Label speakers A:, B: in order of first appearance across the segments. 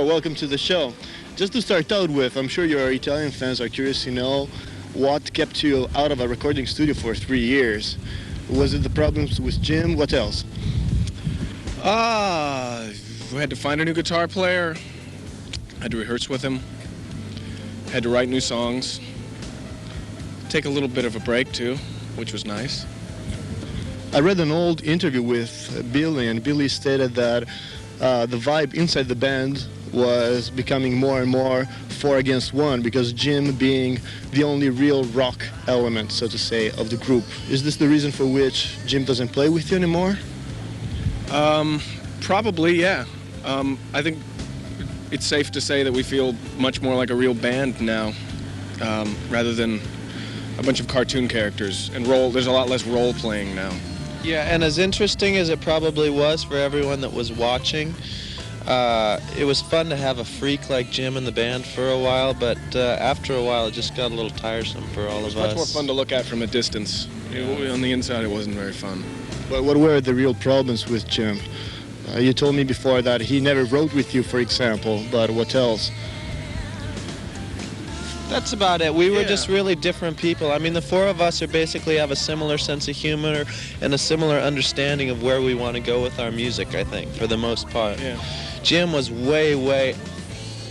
A: welcome to the show. Just to start out with, I'm sure your Italian fans are curious to know what kept you out of a recording studio for 3 years. Was it the problems with Jim? What else?
B: We had to find a new guitar player, had to rehearse with him, had to write new songs, take a little bit of a break too, which was nice.
A: I read an old interview with Billy, and Billy stated that the vibe inside the band was becoming more and more 4 against 1 because Jim being the only real rock element, so to say, of the group. Is this the reason for which Jim doesn't play with you anymore?
B: Probably, yeah. I think it's safe to say that we feel much more like a real band now, rather than a bunch of cartoon characters. And there's a lot less role playing now.
C: Yeah, and as interesting as it probably was for everyone that was watching, it was fun to have a freak like Jim in the band for a while, but after a while it just got a little tiresome for all of us.
B: It was much more fun to look at from a distance. On the inside it wasn't very fun.
A: But what were the real problems with Jim? You told me before that he never wrote with you, for example, but what else?
C: That's about it. We were just really different people. I mean, the 4 of us basically have a similar sense of humor and a similar understanding of where we want to go with our music, I think, for the most part.
B: Yeah.
C: Jim was way, way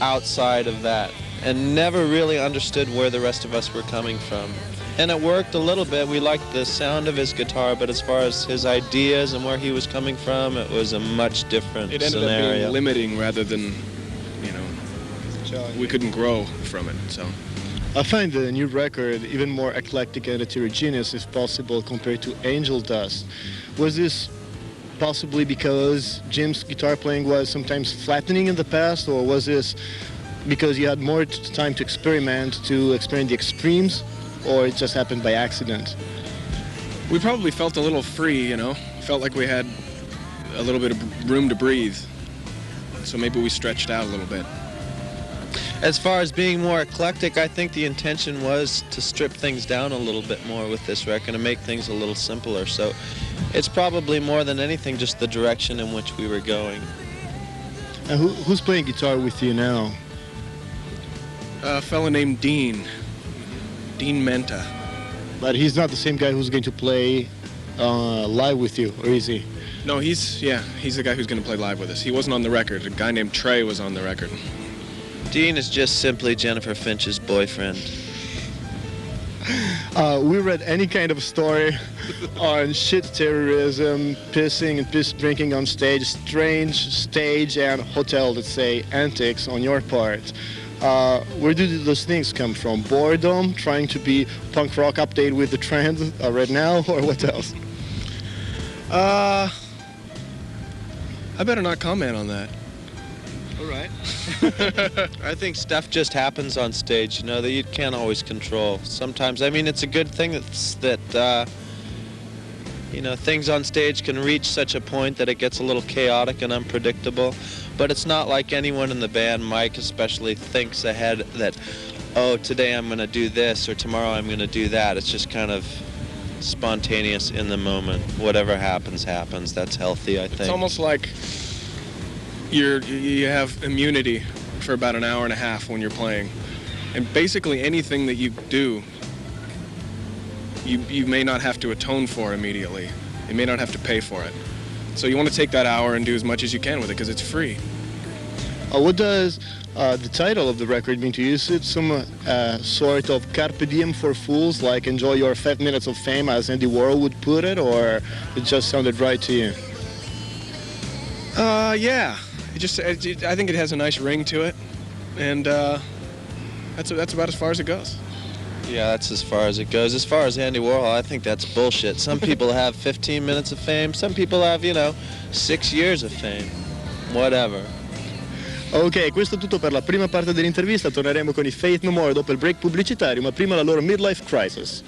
C: outside of that and never really understood where the rest of us were coming from. And it worked a little bit. We liked the sound of his guitar, but as far as his ideas and where he was coming from, it was a much different scenario.
B: It ended up being limiting rather than, we couldn't grow from it, so.
A: I find the new record even more eclectic and heterogeneous, if possible, compared to Angel Dust. Was this possibly because Jim's guitar playing was sometimes flattening in the past, or was this because you had more time to experience the extremes, or it just happened by accident?
B: We probably felt a little free, Felt like we had a little bit of room to breathe. So maybe we stretched out a little bit.
C: As far as being more eclectic, I think the intention was to strip things down a little bit more with this record and make things a little simpler. So it's probably more than anything just the direction in which we were going.
A: And who's playing guitar with you now?
B: A fellow named Dean Menta.
A: But he's not the same guy who's going to play live with you, or is he?
B: No, he's the guy who's going to play live with us. He wasn't on the record. A guy named Trey was on the record.
C: Dean is just simply Jennifer Finch's boyfriend.
A: We read any kind of story on shit terrorism, pissing and piss drinking on stage, strange stage and hotel, let's say, antics on your part. Where do those things come from? Boredom, trying to be punk rock updated with the trend right now, or what else?
B: I better not comment on that.
C: All right. I think stuff just happens on stage, that you can't always control. Sometimes, I mean, it's a good thing that things on stage can reach such a point that it gets a little chaotic and unpredictable. But it's not like anyone in the band, Mike especially, thinks ahead that, oh, today I'm going to do this or tomorrow I'm going to do that. It's just kind of spontaneous in the moment. Whatever happens, happens. That's healthy, I think.
B: It's almost like you have immunity for about an hour and a half when you're playing. And basically anything that you do, you may not have to atone for immediately. You may not have to pay for it. So you want to take that hour and do as much as you can with it because it's free.
A: What does the title of the record mean to you? Is it some sort of carpe diem for fools, like enjoy your 5 minutes of fame, as Andy Warhol would put it, or it just sounded right to you?
B: Yeah. I think it has a nice ring to it, and that's about as far as it goes.
C: Yeah, that's as far as it goes. As far as Andy Warhol, I think that's bullshit. Some people have 15 minutes of fame. Some people have, 6 years of fame. Whatever.
A: Ok, questo è tutto per la prima parte dell'intervista. Torneremo con i Faith No More dopo il break pubblicitario, ma prima la loro midlife crisis.